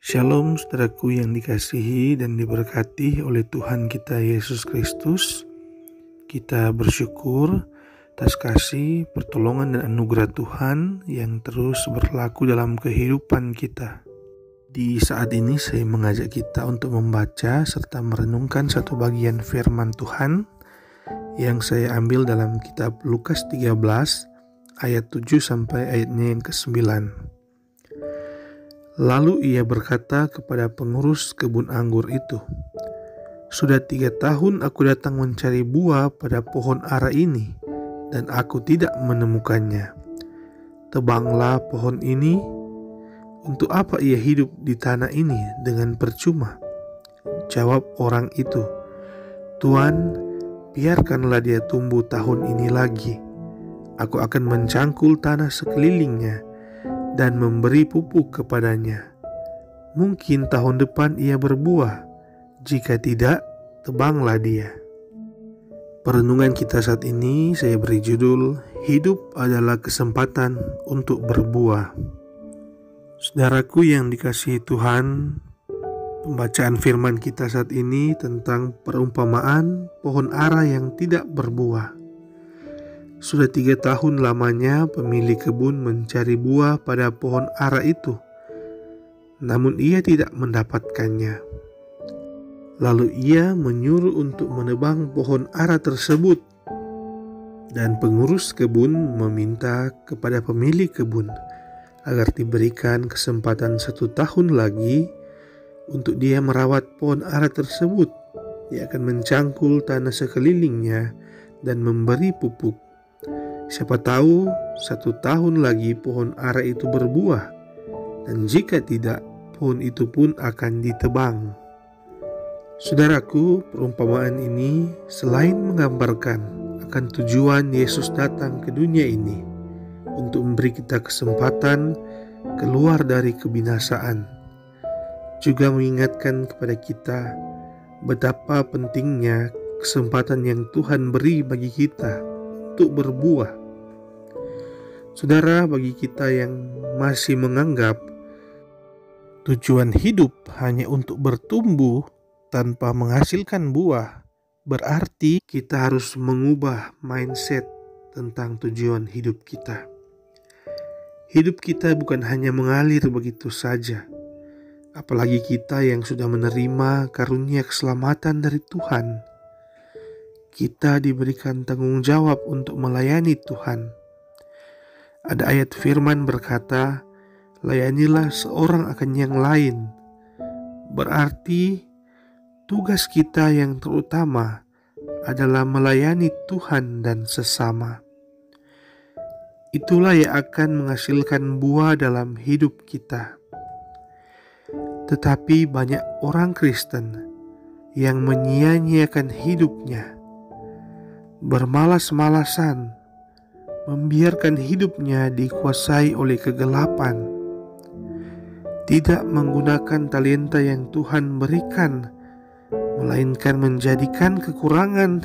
Shalom saudaraku yang dikasihi dan diberkati oleh Tuhan kita Yesus Kristus. Kita bersyukur atas kasih, pertolongan dan anugerah Tuhan yang terus berlaku dalam kehidupan kita. Di saat ini saya mengajak kita untuk membaca serta merenungkan satu bagian firman Tuhan yang saya ambil dalam kitab Lukas 13 ayat 7 sampai ayatnya yang ke-9. Lalu ia berkata kepada pengurus kebun anggur itu, "Sudah 3 tahun aku datang mencari buah pada pohon ara ini, dan aku tidak menemukannya. Tebanglah pohon ini. Untuk apa ia hidup di tanah ini dengan percuma?" Jawab orang itu, "Tuan, biarkanlah dia tumbuh tahun ini lagi. Aku akan mencangkul tanah sekelilingnya dan memberi pupuk kepadanya. Mungkin tahun depan ia berbuah, jika tidak, tebanglah dia." Perenungan kita saat ini saya beri judul, Hidup adalah kesempatan untuk berbuah. Saudaraku yang dikasihi Tuhan, pembacaan firman kita saat ini tentang perumpamaan pohon ara yang tidak berbuah. Sudah 3 tahun lamanya pemilik kebun mencari buah pada pohon ara itu, namun ia tidak mendapatkannya. Lalu ia menyuruh untuk menebang pohon ara tersebut, dan pengurus kebun meminta kepada pemilik kebun agar diberikan kesempatan 1 tahun lagi untuk dia merawat pohon ara tersebut. Dia akan mencangkul tanah sekelilingnya dan memberi pupuk. Siapa tahu 1 tahun lagi pohon ara itu berbuah, dan jika tidak, pohon itu pun akan ditebang. Saudaraku, perumpamaan ini selain menggambarkan akan tujuan Yesus datang ke dunia ini untuk memberi kita kesempatan keluar dari kebinasaan, juga mengingatkan kepada kita betapa pentingnya kesempatan yang Tuhan beri bagi kita untuk berbuah. Saudara, bagi kita yang masih menganggap tujuan hidup hanya untuk bertumbuh tanpa menghasilkan buah, berarti kita harus mengubah mindset tentang tujuan hidup kita. Hidup kita bukan hanya mengalir begitu saja, apalagi kita yang sudah menerima karunia keselamatan dari Tuhan. Kita diberikan tanggung jawab untuk melayani Tuhan. Ada ayat firman berkata, "Layanilah seorang akan yang lain." Berarti tugas kita yang terutama adalah melayani Tuhan dan sesama. Itulah yang akan menghasilkan buah dalam hidup kita. Tetapi banyak orang Kristen yang menyia-nyiakan hidupnya, bermalas-malasan, membiarkan hidupnya dikuasai oleh kegelapan, tidak menggunakan talenta yang Tuhan berikan, melainkan menjadikan kekurangan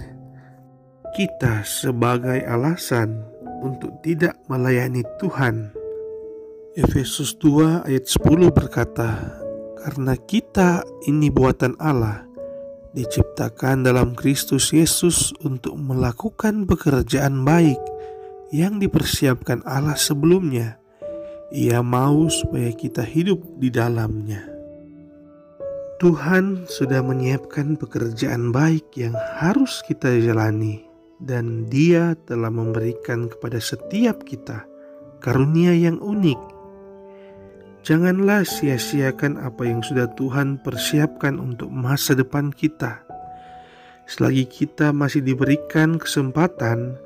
kita sebagai alasan untuk tidak melayani Tuhan. Efesus 2 ayat 10 berkata, "Karena kita ini buatan Allah, diciptakan dalam Kristus Yesus untuk melakukan pekerjaan baik yang dipersiapkan Allah sebelumnya. Ia mau supaya kita hidup di dalamnya." Tuhan sudah menyiapkan pekerjaan baik yang harus kita jalani, dan Dia telah memberikan kepada setiap kita karunia yang unik. Janganlah sia-siakan apa yang sudah Tuhan persiapkan untuk masa depan kita. Selagi kita masih diberikan kesempatan,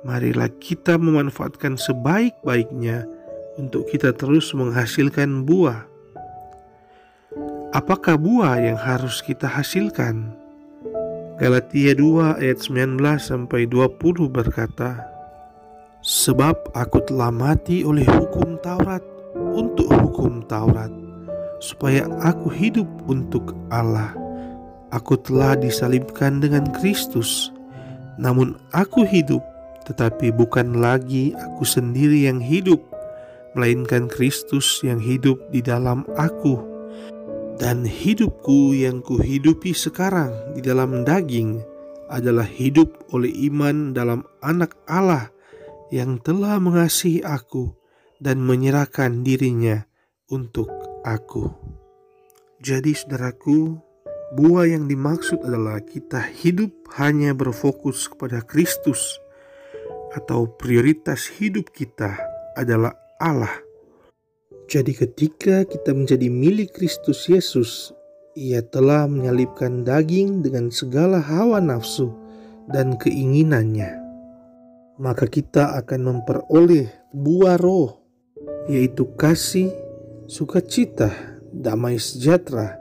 marilah kita memanfaatkan sebaik-baiknya untuk kita terus menghasilkan buah. Apakah buah yang harus kita hasilkan? Galatia 2 ayat 19-20 berkata, "Sebab aku telah mati oleh hukum Taurat untuk hukum Taurat, supaya aku hidup untuk Allah. Aku telah disalibkan dengan Kristus, namun aku hidup, tetapi bukan lagi aku sendiri yang hidup, melainkan Kristus yang hidup di dalam aku. Dan hidupku yang kuhidupi sekarang di dalam daging adalah hidup oleh iman dalam Anak Allah yang telah mengasihi aku dan menyerahkan dirinya untuk aku. Jadi saudaraku, buah yang dimaksud adalah kita hidup hanya berfokus kepada Kristus, atau prioritas hidup kita adalah Allah. Jadi ketika kita menjadi milik Kristus Yesus, Ia telah menyalibkan daging dengan segala hawa nafsu dan keinginannya. Maka kita akan memperoleh buah roh, yaitu kasih, sukacita, damai sejahtera,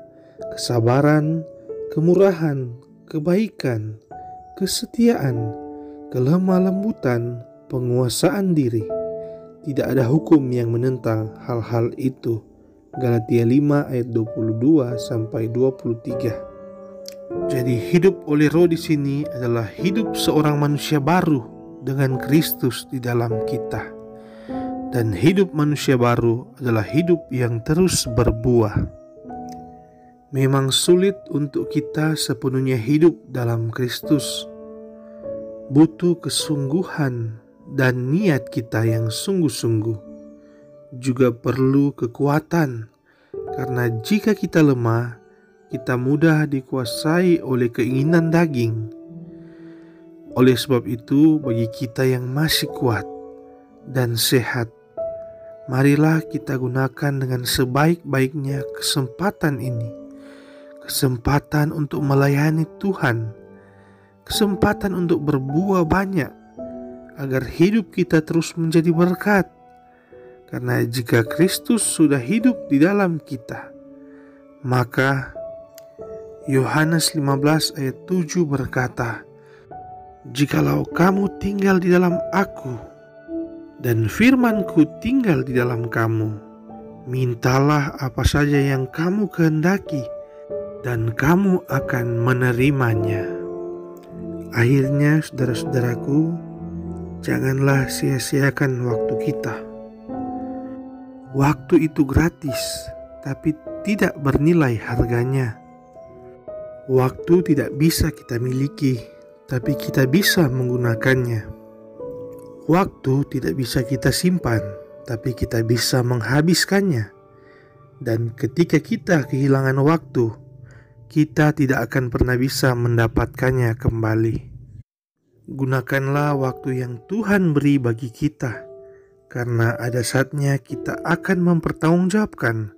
kesabaran, kemurahan, kebaikan, kesetiaan, kelemah lembutan, penguasaan diri. Tidak ada hukum yang menentang hal-hal itu. Galatia 5 ayat 22 sampai 23. Jadi hidup oleh roh di sini adalah hidup seorang manusia baru dengan Kristus di dalam kita. Dan hidup manusia baru adalah hidup yang terus berbuah. Memang sulit untuk kita sepenuhnya hidup dalam Kristus. Butuh kesungguhan dan niat kita yang sungguh-sungguh. Juga perlu kekuatan, karena jika kita lemah, kita mudah dikuasai oleh keinginan daging. Oleh sebab itu, bagi kita yang masih kuat dan sehat, marilah kita gunakan dengan sebaik-baiknya kesempatan ini. Kesempatan untuk melayani Tuhan, kesempatan untuk berbuah banyak, agar hidup kita terus menjadi berkat. Karena jika Kristus sudah hidup di dalam kita, maka Yohanes 15 ayat 7 berkata, "Jikalau kamu tinggal di dalam aku, dan firman-Ku tinggal di dalam kamu, mintalah apa saja yang kamu kehendaki, dan kamu akan menerimanya." Akhirnya saudara-saudaraku, janganlah sia-siakan waktu kita. Waktu itu gratis, tapi tidak bernilai harganya. Waktu tidak bisa kita miliki, tapi kita bisa menggunakannya. Waktu tidak bisa kita simpan, tapi kita bisa menghabiskannya. Dan ketika kita kehilangan waktu, kita tidak akan pernah bisa mendapatkannya kembali. Gunakanlah waktu yang Tuhan beri bagi kita, karena ada saatnya kita akan mempertanggungjawabkan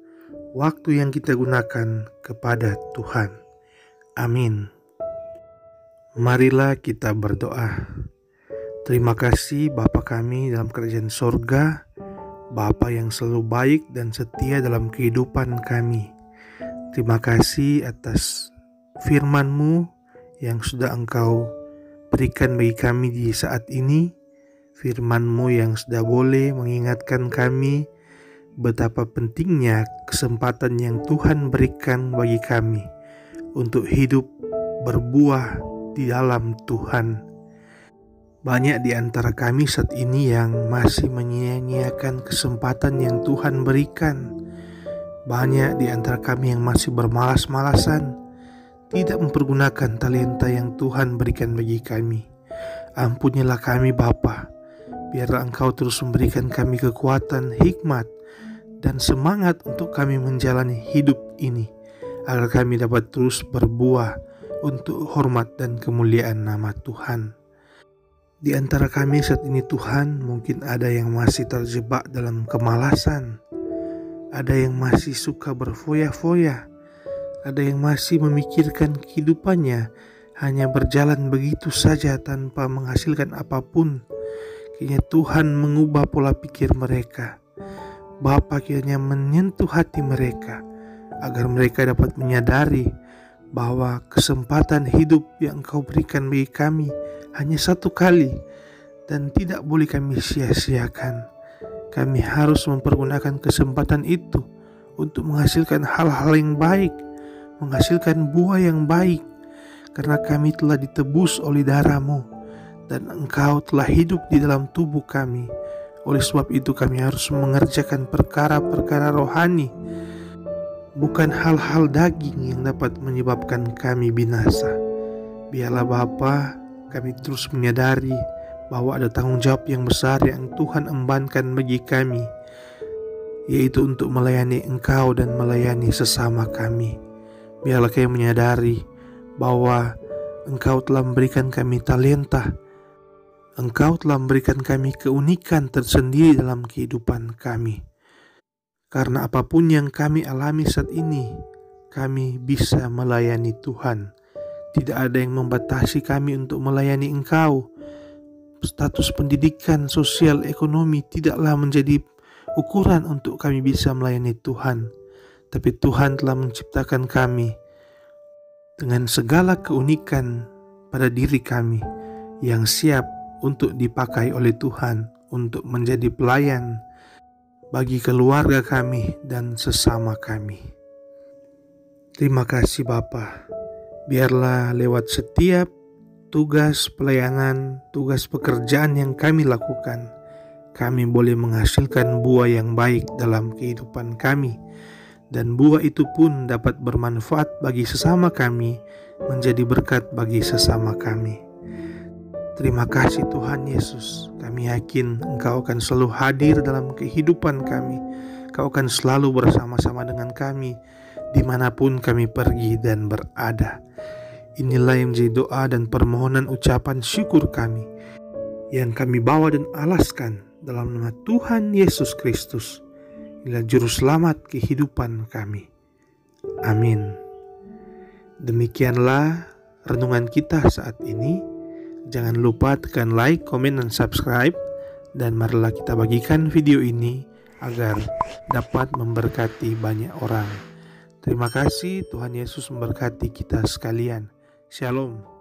waktu yang kita gunakan kepada Tuhan. Amin. Marilah kita berdoa. Terima kasih Bapa kami dalam kerajaan sorga, Bapa yang selalu baik dan setia dalam kehidupan kami. Terima kasih atas firman-Mu yang sudah Engkau berikan bagi kami di saat ini. Firman-Mu yang sudah boleh mengingatkan kami betapa pentingnya kesempatan yang Tuhan berikan bagi kami untuk hidup berbuah di dalam Tuhan. Banyak di antara kami saat ini yang masih menyia-nyiakan kesempatan yang Tuhan berikan. Banyak di antara kami yang masih bermalas-malasan, tidak mempergunakan talenta yang Tuhan berikan bagi kami. Ampunilah kami Bapa, biarlah Engkau terus memberikan kami kekuatan, hikmat, dan semangat untuk kami menjalani hidup ini, agar kami dapat terus berbuah untuk hormat dan kemuliaan nama Tuhan. Di antara kami saat ini Tuhan, mungkin ada yang masih terjebak dalam kemalasan, ada yang masih suka berfoya-foya, ada yang masih memikirkan kehidupannya hanya berjalan begitu saja tanpa menghasilkan apapun. Kiranya Tuhan mengubah pola pikir mereka. Bapa, kiranya menyentuh hati mereka, agar mereka dapat menyadari bahwa kesempatan hidup yang Engkau berikan bagi kami hanya satu kali dan tidak boleh kami sia-siakan. Kami harus mempergunakan kesempatan itu untuk menghasilkan hal-hal yang baik, menghasilkan buah yang baik, karena kami telah ditebus oleh darah-Mu dan Engkau telah hidup di dalam tubuh kami. Oleh sebab itu kami harus mengerjakan perkara-perkara rohani, bukan hal-hal daging yang dapat menyebabkan kami binasa. Biarlah Bapa, kami terus menyadari bahwa ada tanggung jawab yang besar yang Tuhan embankan bagi kami, yaitu untuk melayani Engkau dan melayani sesama kami. Biarlah kami menyadari bahwa Engkau telah memberikan kami talenta, Engkau telah memberikan kami keunikan tersendiri dalam kehidupan kami. Karena apapun yang kami alami saat ini, kami bisa melayani Tuhan. Tidak ada yang membatasi kami untuk melayani Engkau. Status pendidikan, sosial, ekonomi tidaklah menjadi ukuran untuk kami bisa melayani Tuhan. Tapi Tuhan telah menciptakan kami dengan segala keunikan pada diri kami yang siap untuk dipakai oleh Tuhan untuk menjadi pelayan bagi keluarga kami dan sesama kami. Terima kasih Bapa. Biarlah lewat setiap tugas pelayanan, tugas pekerjaan yang kami lakukan, kami boleh menghasilkan buah yang baik dalam kehidupan kami, dan buah itu pun dapat bermanfaat bagi sesama kami, menjadi berkat bagi sesama kami. Terima kasih Tuhan Yesus. Kami yakin Engkau akan selalu hadir dalam kehidupan kami. Engkau akan selalu bersama-sama dengan kami dimanapun kami pergi dan berada. Inilah yang menjadi doa dan permohonan ucapan syukur kami yang kami bawa dan alaskan dalam nama Tuhan Yesus Kristus. Inilah juru selamat kehidupan kami. Amin. Demikianlah renungan kita saat ini. Jangan lupa tekan like, komen, dan subscribe. Dan marilah kita bagikan video ini agar dapat memberkati banyak orang. Terima kasih, Tuhan Yesus memberkati kita sekalian. Shalom.